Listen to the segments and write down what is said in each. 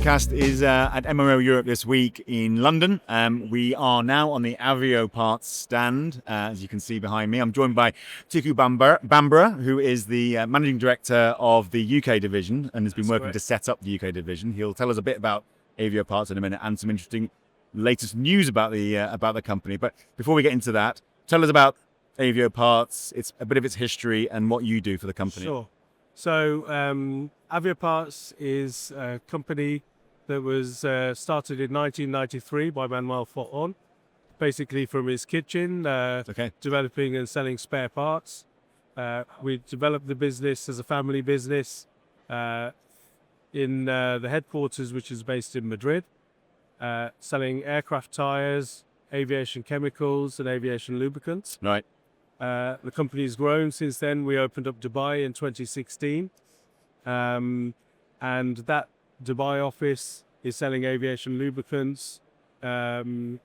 ABNCast is at MRO Europe this week in London. We are now on the Avioparts stand, as you can see behind me. I'm joined by Tikku Bhambra, who is the Managing Director of the UK division and has been working to set up the UK division. He'll tell us a bit about Avioparts in a minute and some interesting latest news about the company. But before we get into that, tell us about Avioparts, it's a bit of its history and what you do for the company. Sure. So Avioparts is a company that was started in 1993 by Manuel Forton, basically from his kitchen, developing and selling spare parts. We developed the business as a family business in the headquarters, which is based in Madrid, selling aircraft tires, aviation chemicals and aviation lubricants. Right. The company's grown since then. We opened up Dubai in 2016, and that Dubai office is selling aviation lubricants to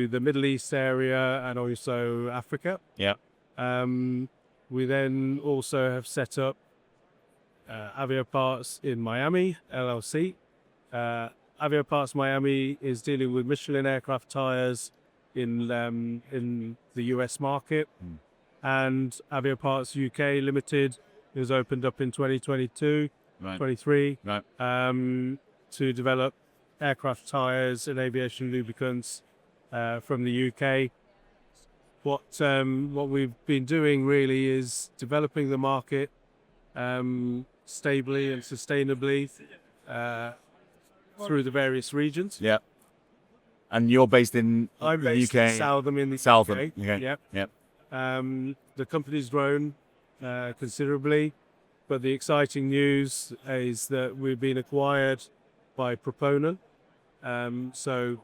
the Middle East area and also Africa. Yeah. We then also have set up Avioparts in Miami, LLC. Avioparts Miami is dealing with Michelin aircraft tires in the US market, and Avioparts UK Limited is opened up in 2022, 23, to develop aircraft tires and aviation lubricants from the UK. What we've been doing really is developing the market stably and sustainably through the various regions. Yeah. And you're based in I'm the based UK? in Southam in the Southam. UK. Okay. Yep. The company's grown considerably, but the exciting news is that we've been acquired by Proponent. So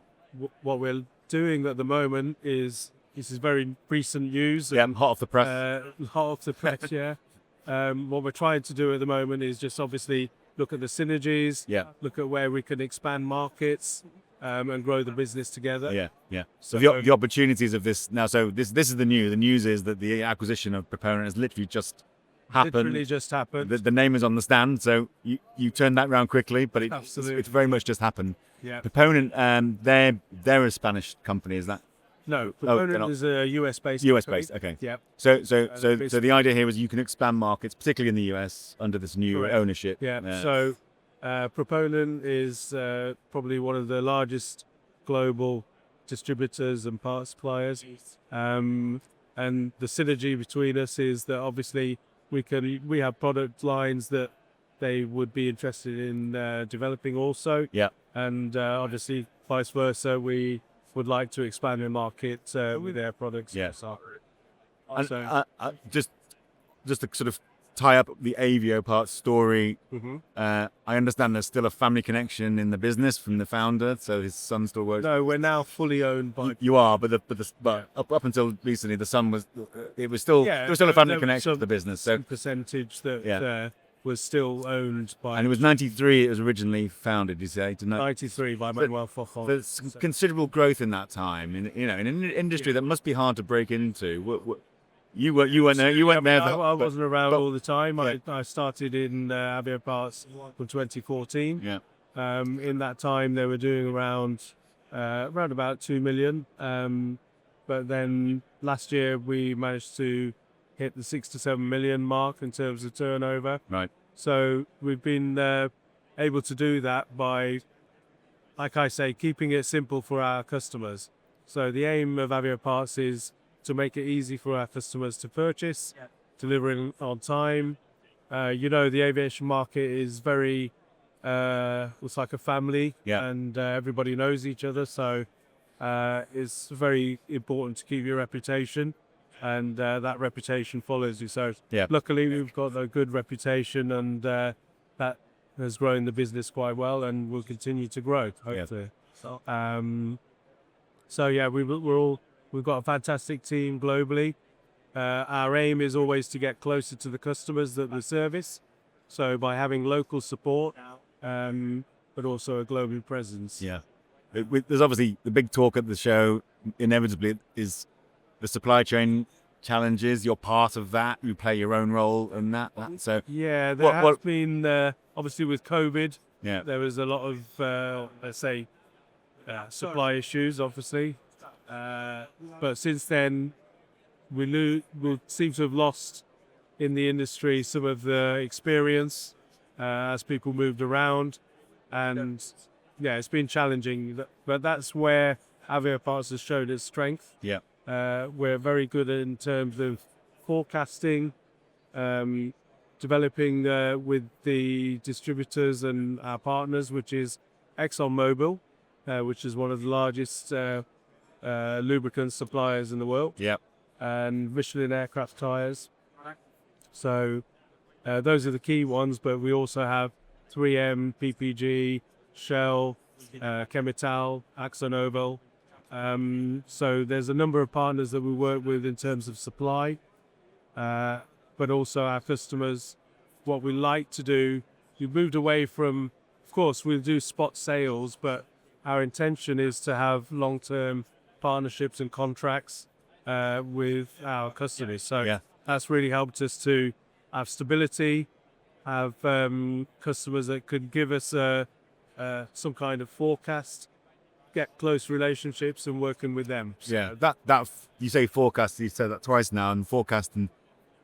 what we're doing at the moment is, this is very recent news. Yeah, hot off the press. Hot off the press, yeah. What we're trying to do at the moment is just obviously look at the synergies, look at where we can expand markets, and grow the business together. Yeah. So the opportunities of this now. So this is the news. The news is that the acquisition of Proponent has literally just happened. Literally just happened. The name is on the stand, so you turned that round quickly, but it's very much just happened. Yeah. Proponent, they're a Spanish company, is that? No, Proponent is a US based. US based. Okay. Yeah. So the idea here was you can expand markets, particularly in the US, under this new ownership. Yeah. So. Proponent is probably one of the largest global distributors and parts suppliers, and the synergy between us is that obviously we have product lines that they would be interested in developing also. Yeah. And obviously vice versa, we would like to expand the market with their products. Yeah. So, just to sort of tie up the Avioparts story. I understand there's still a family connection in the business from the founder, so his son still works. No, we're now fully owned by. You are, but up until recently, the son was. There was still a family connection to the business. So percentage that was still owned by. And it was 93. It was originally founded. You say 93 by Manuel Forton. There's considerable growth in that time. In an industry that must be hard to break into. You weren't there. You weren't there. I wasn't around all the time. I started in Avioparts from 2014. Yeah. In that time, they were doing around about 2 million. But then last year we managed to hit the 6 to 7 million mark in terms of turnover. Right. So we've been able to do that by, like I say, keeping it simple for our customers. So the aim of Avioparts is to make it easy for our customers to purchase, delivering on time. The aviation market is very, it's like a family, and everybody knows each other. So it's very important to keep your reputation, and that reputation follows you. So luckily we've got a good reputation, and that has grown the business quite well and will continue to grow, hopefully. We've got a fantastic team globally. Our aim is always to get closer to the customers that we service. So by having local support, but also a global presence. Yeah. There's obviously the big talk at the show, inevitably, is the supply chain challenges. You're part of that. You play your own role in that. So yeah, there has been, obviously with COVID, Yeah. there was a lot of, let's say, supply issues, obviously. But since then, we seem to have lost in the industry some of the experience as people moved around. And yeah, it's been challenging. But that's where Avioparts has showed its strength. Yeah. We're very good in terms of forecasting, developing with the distributors and our partners, which is ExxonMobil, which is one of the largest lubricant suppliers in the world, Yeah. and Michelin aircraft tires. So those are the key ones, but we also have 3M, PPG, Shell, Chemetall, AkzoNobel. So there's a number of partners that we work with in terms of supply, but also our customers. What we like to do, we've moved away from, of course, we'll do spot sales, but our intention is to have long-term partnerships and contracts with our customers. So Yeah. that's really helped us to have stability, have customers that could give us some kind of forecast, get close relationships and working with them. So Yeah, that you say forecast. You said that twice now, and forecast and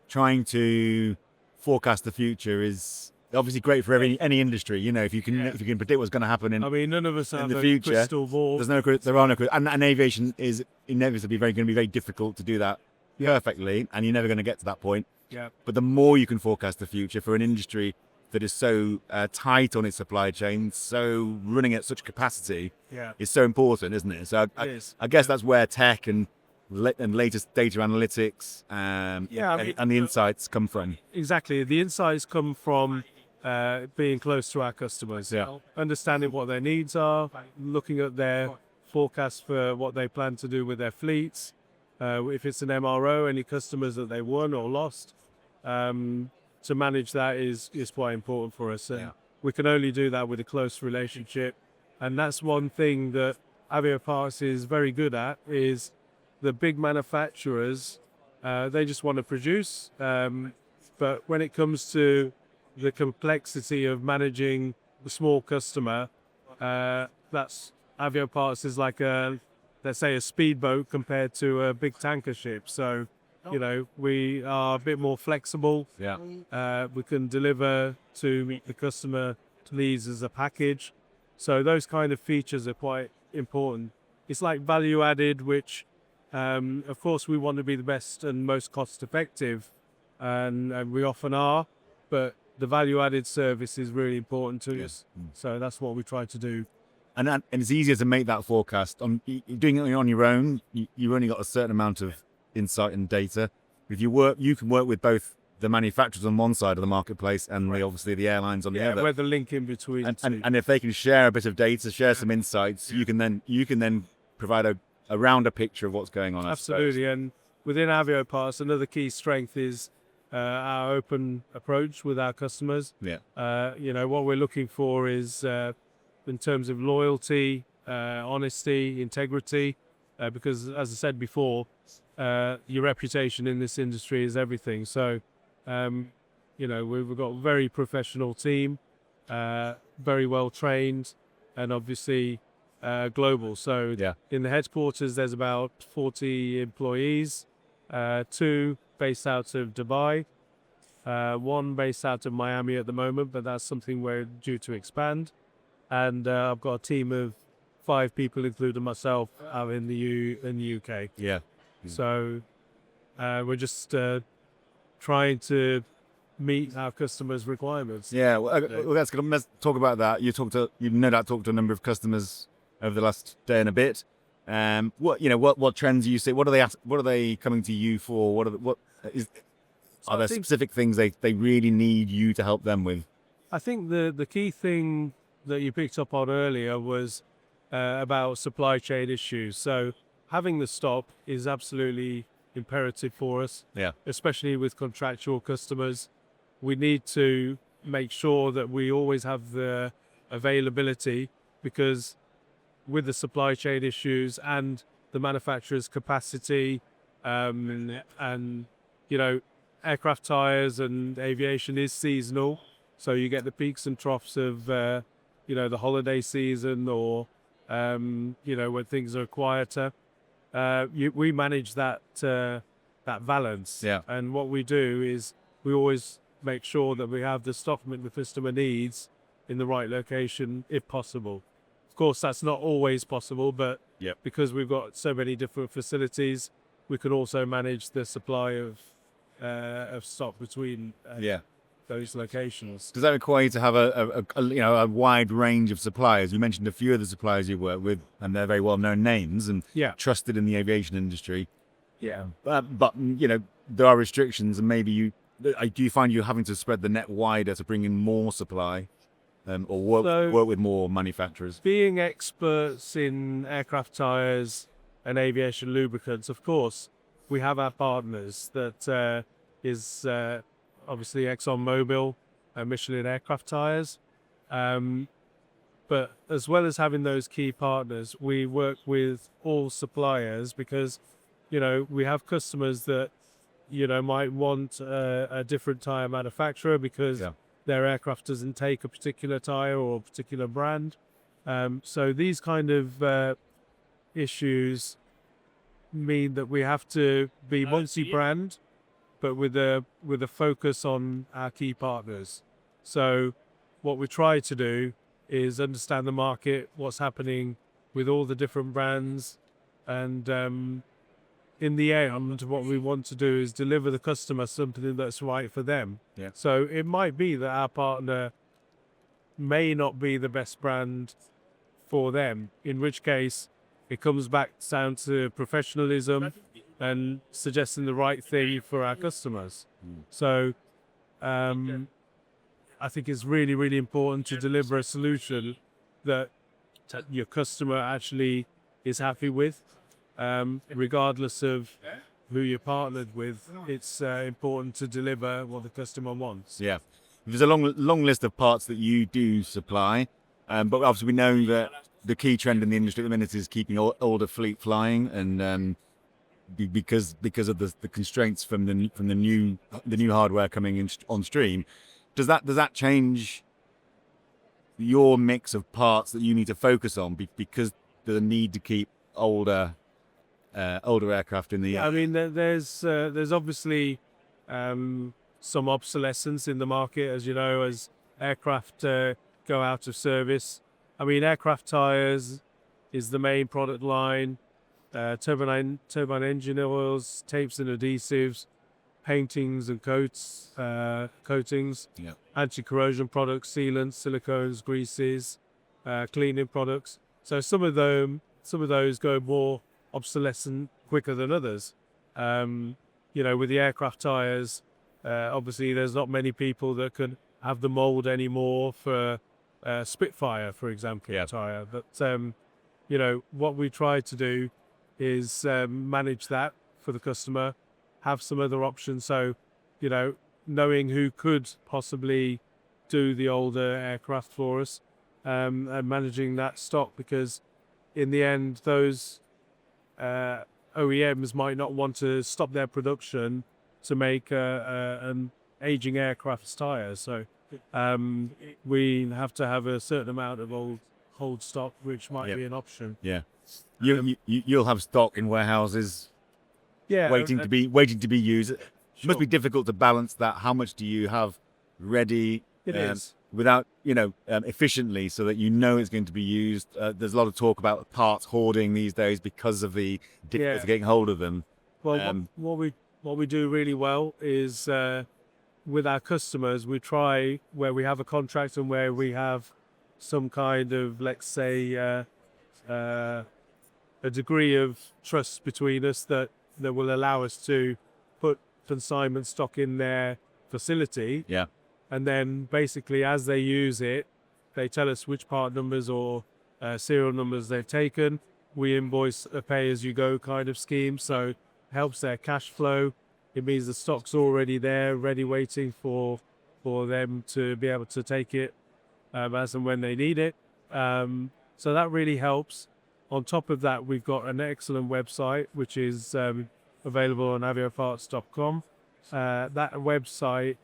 trying to forecast the future is obviously great for any industry. You know, if you can predict what's going to happen in I mean, none of us have the a future, crystal ball. there are no, and aviation is inevitably going to be very difficult to do that perfectly, and you're never going to get to that point. Yeah. But the more you can forecast the future for an industry that is so tight on its supply chain, so running at such capacity, is so important, isn't it? So I guess that's where tech and latest data analytics and the insights come from. Exactly. The insights come from being close to our customers, understanding what their needs are, looking at their forecast for what they plan to do with their fleets. If it's an MRO, any customers that they won or lost, to manage that is quite important for us. And we can only do that with a close relationship. And that's one thing that Avioparts is very good at, is the big manufacturers, they just want to produce. But when it comes to the complexity of managing the small customer, that's Avioparts is like let's say a speedboat compared to a big tanker ship. So, you know, we are a bit more flexible. We can deliver to meet the customer needs as a package. So those kind of features are quite important. It's like value added, which of course we want to be the best and most cost effective, and we often are, but the value added service is really important to us. So that's what we try to do. And it's easier to make that forecast. Doing it on your own, you've only got a certain amount of insight and data. If you can work with both the manufacturers on one side of the marketplace and obviously the airlines on the other. We're the link in between. And if they can share a bit of data, share some insights, you can then provide a rounder picture of what's going on. Absolutely. And within Avioparts, another key strength is our open approach with our customers. You know, what we're looking for is in terms of loyalty, honesty, integrity, because as I said before, your reputation in this industry is everything. So, you know, we've got a very professional team, very well trained, and obviously global. So in the headquarters, there's about 40 employees, 2 based out of Dubai, 1 based out of Miami at the moment, but that's something we're due to expand. And I've got a team of 5 people, including myself, out in the UK. So we're just trying to meet our customers' requirements. Well, that's good. Let's talk about that. You've no doubt talked to a number of customers over the last day and a bit. What trends do you see? What are they coming to you for? Are there specific things they really need you to help them with? I think the key thing that you picked up on earlier was about supply chain issues. So having the stock is absolutely imperative for us, especially with contractual customers. We need to make sure that we always have the availability, because with the supply chain issues and the manufacturer's capacity, and you know, aircraft tires and aviation is seasonal, so you get the peaks and troughs of the holiday season or when things are quieter. We manage that balance. Yeah. And what we do is we always make sure that we have the stock that the customer needs in the right location, if possible. Of course, that's not always possible, but Yep. because we've got so many different facilities, we can also manage the supply of stock between Yeah. those locations. Does that require you to have a wide range of suppliers? You mentioned a few of the suppliers you work with, and they're very well-known names and Yeah. trusted in the aviation industry. Yeah. But there are restrictions, and maybe do you find you're having to spread the net wider to bring in more supply, or work with more manufacturers? Being experts in aircraft tires and aviation lubricants, of course, we have our partners that is obviously ExxonMobil and Michelin aircraft tires. But as well as having those key partners, we work with all suppliers because, we have customers that, might want a different tire manufacturer because their aircraft doesn't take a particular tire or a particular brand. So these kind of issues mean that we have to be multi-brand, but with a focus on our key partners. So what we try to do is understand the market, what's happening with all the different brands, and in the end, what we want to do is deliver the customer something that's right for them. Yeah. So it might be that our partner may not be the best brand for them, in which case it comes back down to professionalism and suggesting the right thing for our customers. So I think it's really, really important to deliver a solution that your customer actually is happy with. Regardless of who you're partnered with, it's important to deliver what the customer wants. Yeah. There's a long list of parts that you do supply, but obviously we know that the key trend in the industry at the minute is keeping older fleet flying, and because of the constraints from the new hardware coming in on stream. Does that change your mix of parts that you need to focus on because the need to keep older aircraft in the air? I mean, there's obviously some obsolescence in the market, as you know, as aircraft go out of service. I mean, aircraft tires is the main product line. Turbine engine oils, tapes and adhesives, paintings and coatings, anti-corrosion products, sealants, silicones, greases, cleaning products. So some of those go more obsolescent quicker than others. With the aircraft tires, obviously there's not many people that can have the mold anymore for Spitfire, for example, tire. But what we try to do is manage that for the customer, have some other options. So, knowing who could possibly do the older aircraft for us, and managing that stock, because in the end, those OEMs might not want to stop their production to make an aging aircraft's tires. So we have to have a certain amount of old stock, which might be an option. Yeah, you'll have stock in warehouses, waiting to be used. It must be difficult to balance that. How much do you have ready? It is. Without efficiently, so that it's going to be used. There's a lot of talk about parts hoarding these days because of the difficulty getting hold of them. Well, what we do really well is with our customers, we try, where we have a contract and where we have some kind of, let's say, a degree of trust between us that will allow us to put consignment stock in their facility. Yeah. And then basically, as they use it, they tell us which part numbers or serial numbers they've taken. We invoice a pay-as-you-go kind of scheme, so it helps their cash flow. It means the stock's already there, ready, waiting for them to be able to take it as and when they need it. So that really helps. On top of that, we've got an excellent website, which is available on avioparts.com. That website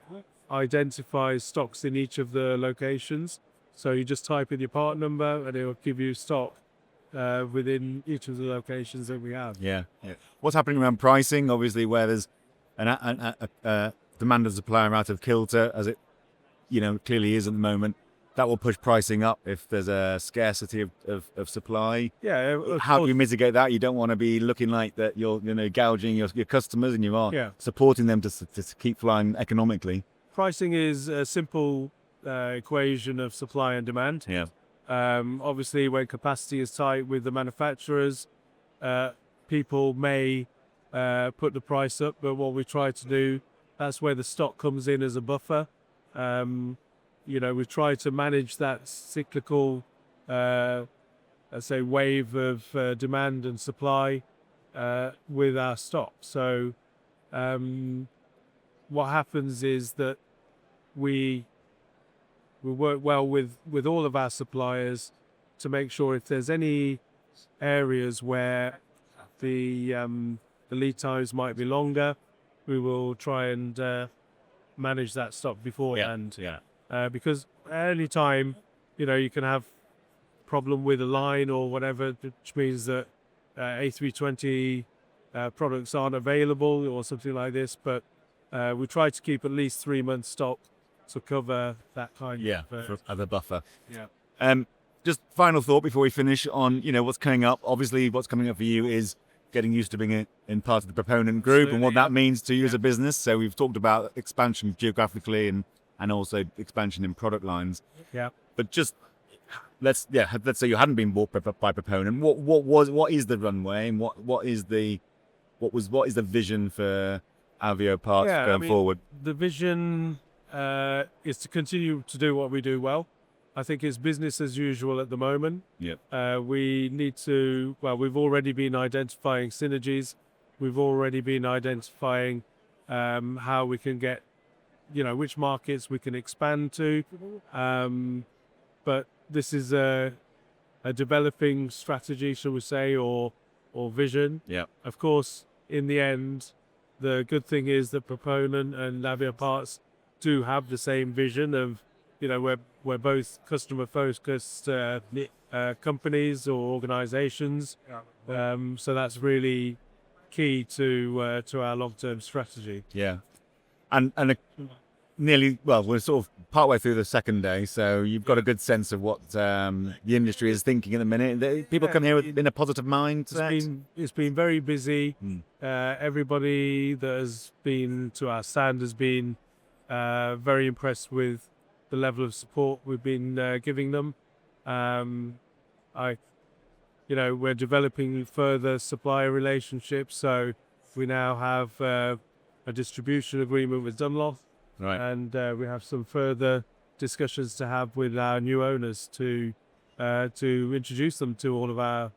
identifies stocks in each of the locations. So you just type in your part number and it will give you stock within each of the locations that we have. Yeah. What's happening around pricing? Obviously, where there's a demand and supply out of kilter, as it clearly is at the moment, that will push pricing up if there's a scarcity of supply. Yeah. How do you mitigate that? You don't want to be looking like that you're gouging your customers, and you are supporting them to keep flying economically. Pricing is a simple equation of supply and demand. Yeah. Obviously, when capacity is tight with the manufacturers, people may put the price up, but what we try to do, that's where the stock comes in as a buffer. We try to manage that cyclical, let's say, wave of demand and supply with our stock. So what happens is that we work well with all of our suppliers to make sure if there's any areas where the lead times might be longer, we will try and manage that stock beforehand. Because at any time, you can have problem with a line or whatever, which means that A320 products aren't available or something like this. But we try to keep at least 3 months stock to cover that kind of as a buffer. Yeah. Just final thought before we finish on what's coming up. Obviously, what's coming up for you is getting used to being in part of the proponent group and what that means to you as a business. So we've talked about expansion geographically and also expansion in product lines. Yeah. But just let's say you hadn't been bought by proponent. What is the runway, and what is the vision for Avioparts going forward? The vision is to continue to do what we do well. I think it's business as usual at the moment. Yeah. We need to, we've already been identifying synergies. We've already been identifying how we can get, which markets we can expand to. But this is a developing strategy, shall we say, or vision. Yeah. Of course, in the end, the good thing is that Proponent and Avioparts do have the same vision of, we're both customer-focused companies or organizations. So that's really key to our long-term strategy. Yeah. And we're sort of partway through the second day, so you've got a good sense of what the industry is thinking at the minute. People come here in a positive mind. It's been very busy. Everybody that has been to our stand has been very impressed with the level of support we've been giving them. We're developing further supplier relationships, so we now have a distribution agreement with Dunlop. Right. And we have some further discussions to have with our new owners to introduce them to all of our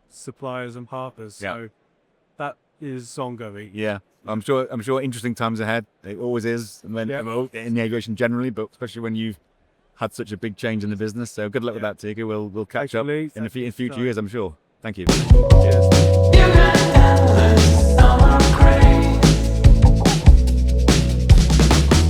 suppliers and partners. Yeah. So that is ongoing. Yeah, I'm sure interesting times ahead. It always is, in the aviation generally, but especially when you've had such a big change in the business. So good luck with that, Tikku. We'll catch up in future years, I'm sure. Thank you. Cheers.